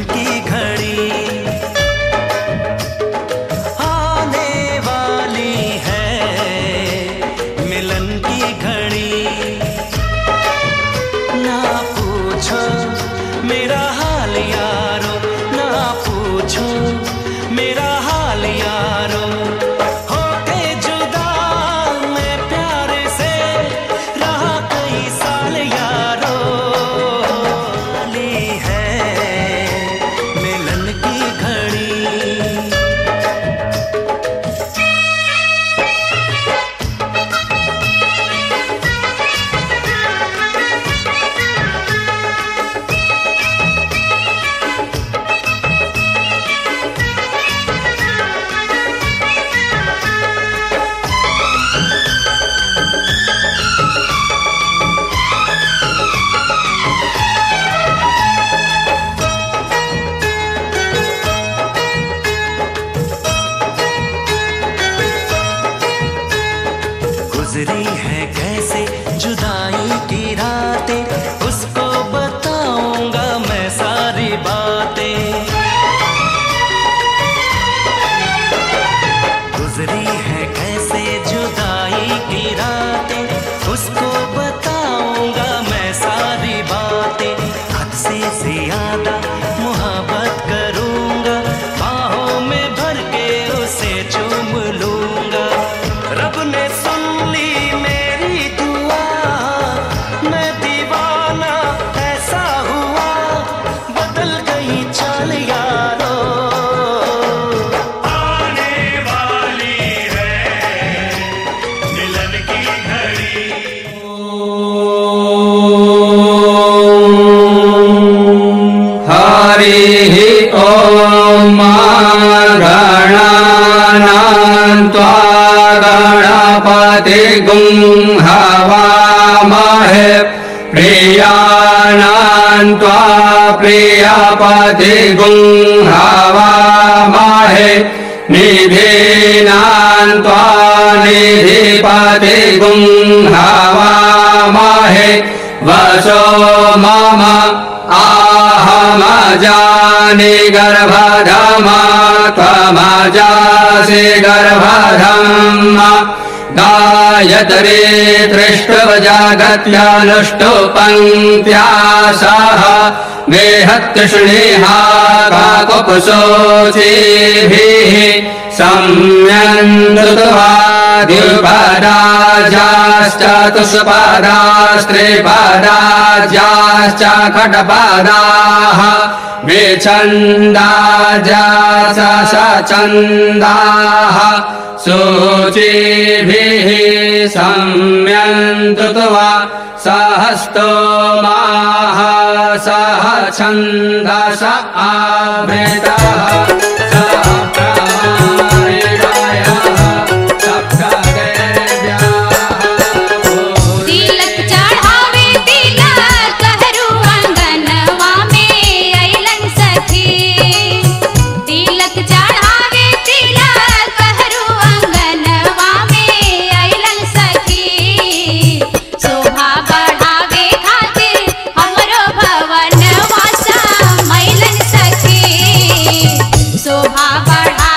की घड़ी आने वाली है, मिलन की घड़ी। ना पूछो मेरा हाल यारो, ना पूछो मेरा हाल यारो। होके जुदा मैं प्यारे से रहा कई साल यारो। वाली है मिलन की घड़ी। गुजरी है कैसे जुदाई की रातें, उसको बताऊंगा मैं सारी बातें। गुजरी है कैसे जुदाई की रातें, उसको बताऊंगा मैं सारी बातें। हद से ज्यादा मोहब्बत करूंगा, बाहों में भर के उसे चूम लूंगा। रब ने सुन ली मेरी दुआ, मैं दीवाना ऐसा हुआ, बदल गई चाल यारो। आने वाली है मिलन की घड़ी। हरि ओम गणानान्त्वा गणपतिगुं हवामहे, प्रियाणान्त्वा प्रियपतिगुं हवामहे, निधीनान्त्वा निधिपतिगुं हवामहे। वसो मम आहमजानि गर्भधम, त्वमजासि गर्भधम। गायत्री त्रिष्टुव जगत्यानुष्टु पङ्क्त्या सह, वेहत्यष्णिहा काकुपशोचिभिः सम्यन्दृत्वा द्विपदाश्चतुष्पदास्त्रिपदाश्च खड्पदाः। विच्छन्दाश्चन्दाः सूचिभिः सम्यन्तुत्वा सहस्तोमाः सह छन्दस आवृतः। शोभा बढ़ा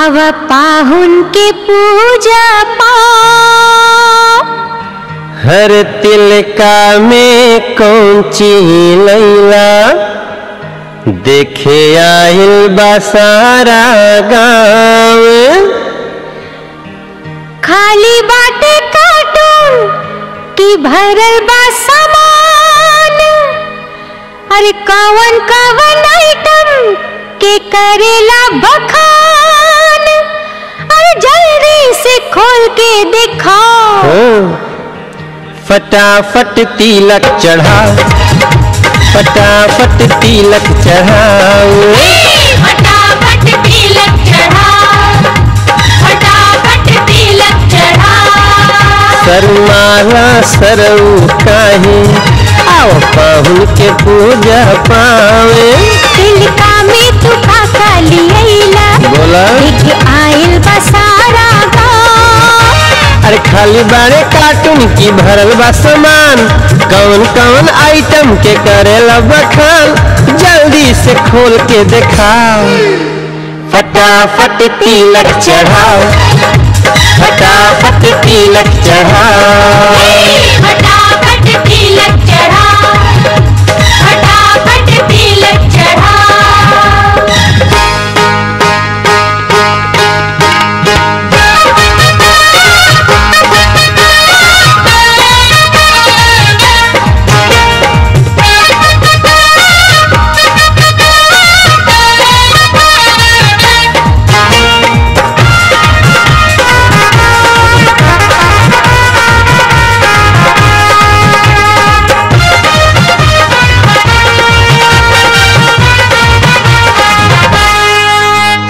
आव पाहुन के पूजा पाओ। हर तिलका में कौंची लैला देखे आइल बसारा गाँव। खाली बाटे कार्टून की भरल बा सामान। अरे कवन कवन आइटम के करेला बखान। अरे जल्दी से खोल के दिखाओ। फटाफट तिलक चढ़ा, फटाफट तिलक चढ़ाओ। फटाफट तिलक चढ़ा, फटाफट तिलक चढ़ा। सरमाला सरऊ काहे आओ पाहुन के पूजा पावे। तिलका में तू काका लियला बोला देखे आइल बसारा गाँव। अरे खाली बारे कार्टून की भरल बा सामान। कौन कौन आइटम के करेला बखान। जल्दी से खोल के दिखाओ। फटाफट तिलक चढ़ाओ, फटाफट तिलक चढ़ाओ। फटाफट तिलक चढ़ा, फटाफट तिलक चढ़ा।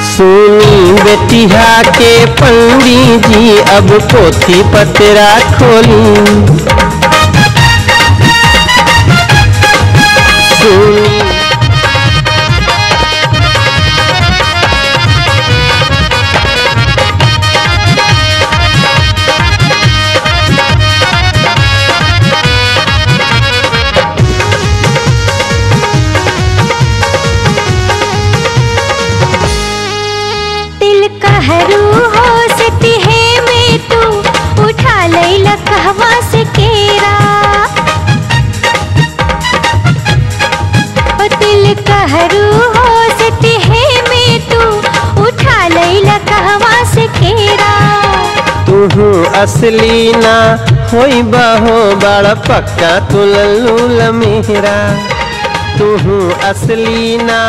सुनी बेटिया के पंडित जी अब पोथी पतरा खोली। सुनी हरू हो सती है में तू उठा लैला कहवा से केरा। दिल कहरू हो सती है में तू उठा लैला कहवा से केरा। तुहू असली ना होई बहो बड़ा पक्का तू लल्लू लमेरा। तुहू असली ना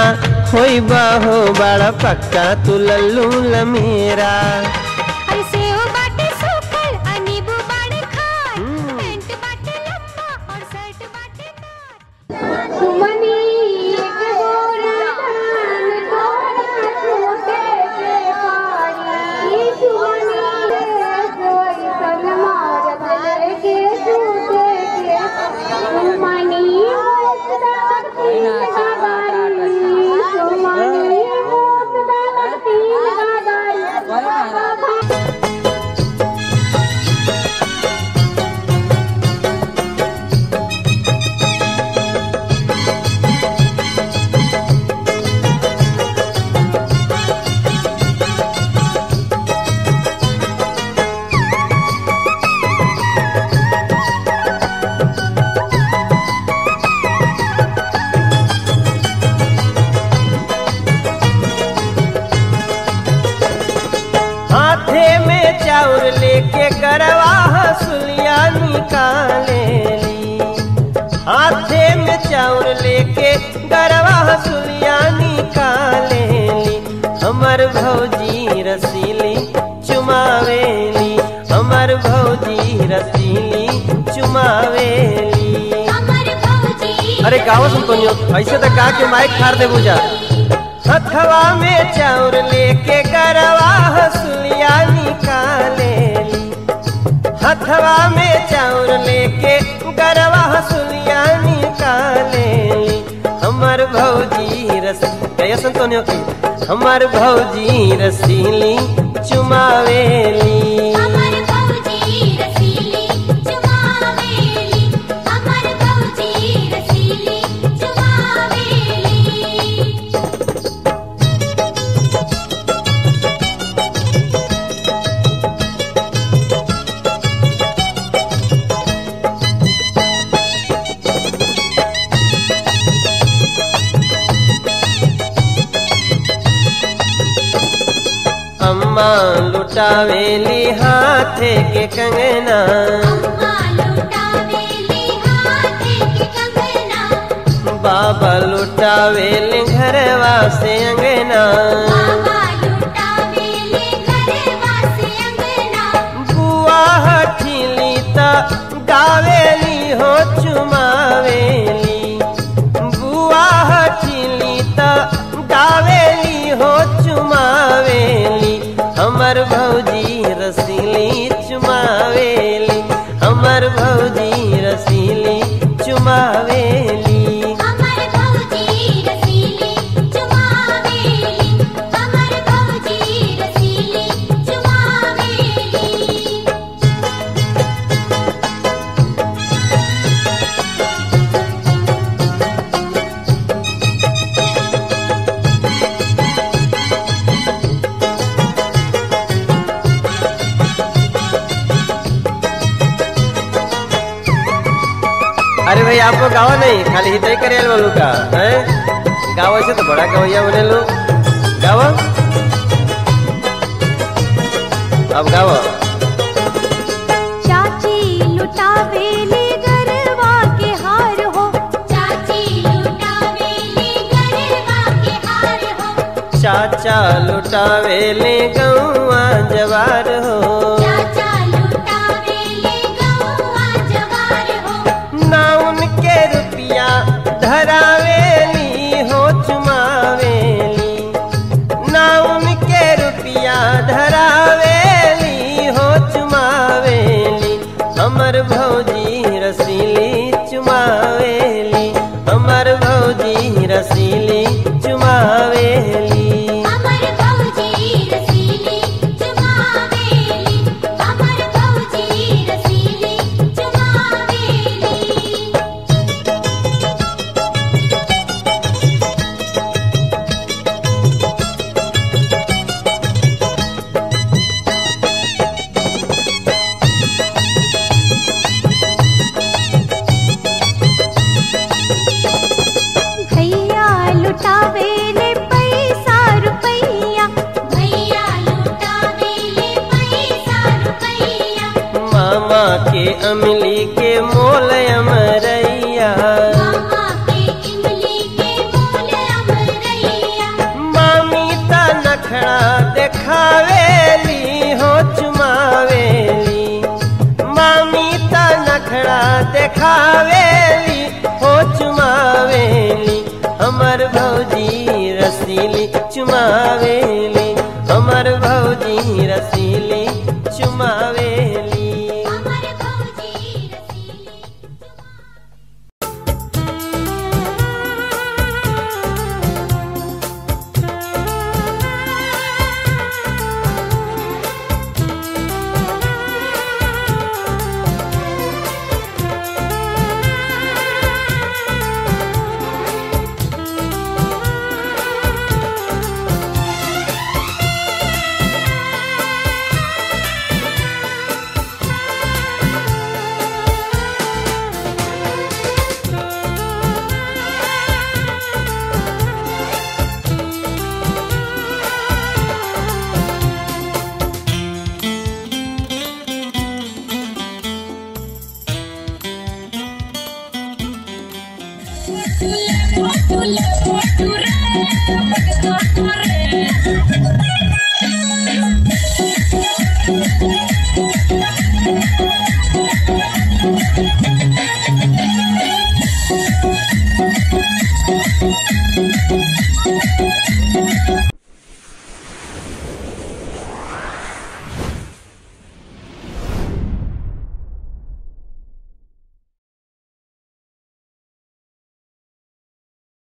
होई बहो बड़ा पक्का तू लल्लू लमेरा। ऐसे ओ बाटे सूखल अनीबू बाड़े खार। पैंट बाटे लंबा और शर्ट बाटे नार। सुमनी एक गोरा धान तोरा छोटे के पानी। सुमनी कोई सन मारत लेके छूटे के। सुमनी चाउर लेके गरवा हसुलिया निकाले ली। हाथे में चाउर लेके गरवा हसुलिया निकाले ली। हमर भौजी रसीली चुमावेली, हमर भौजी रसीली चुमावेली। अरे गाँव सुन तो ऐसे तो गा के माइक खार दे बुझा। हथवा में चाउर लेके गरवा हसुलिया निकाले ली। हथवा में चाउर लेके गरवा हसुलिया निकाले ली। हमर भौजी रसीली तो की हमर भौजी रसीली चुमावेली। अम्मा लुटावेली हाथे के कंगना, अम्मा लुटावेली हाथे के कंगना, बाबा लुटावेली घरवा से अंगना, बाबा लुटावेली घरवा से अंगना, बुआ हठीली ता गावेली हो चुमावेली, बुआ हठीली ता गावेली हो चुमावेली, हमर भौजी रसीली चुमावेली, हमर भौजी रसीली चुमावेली, हमर भौजी रसीली चुमावेली, हमर भौजी रसीली चुमावेली। अरे भाई आपको गावा नहीं, खाली हित ही करेल बोलू का है, गावा से तो बड़ा गवैया बने लो, गावा अब गावा। चाची लुटावेली गरवा के हार हो, चाची लुटावेली गरवा के हार हो, चाचा लुटावेले गौआ जवार हो, चाचा लुटावेली गौआ जवार हो, ना उनके रुपया धरावेली हो चुमावेली, ना उनके रुपया धरावेली हो चुमावेली, हमर भौजी रसीली चुमावेली, हमर भौजी रसीली चुमावेली, हमर भौजी रसीली चुमावेली, हमर भौजी रसीली चुमावेली। भैया लुटावेले पैसा रुपैया, भैया लुटावेले पैसा रुपैया, मामा के अमली के मोल अमरैया, मामा के इमली के मोल अमरैया, मामी ता नखड़ा देखावेली हो चुमावेली, मामी ता नखड़ा देखावेली हो चुमावेली, हमर भौजी रसीली चुमावेली, हमर भौजी रसीली चुमावेली। हमर भौजी रसीली Hola, hola, hola, hola.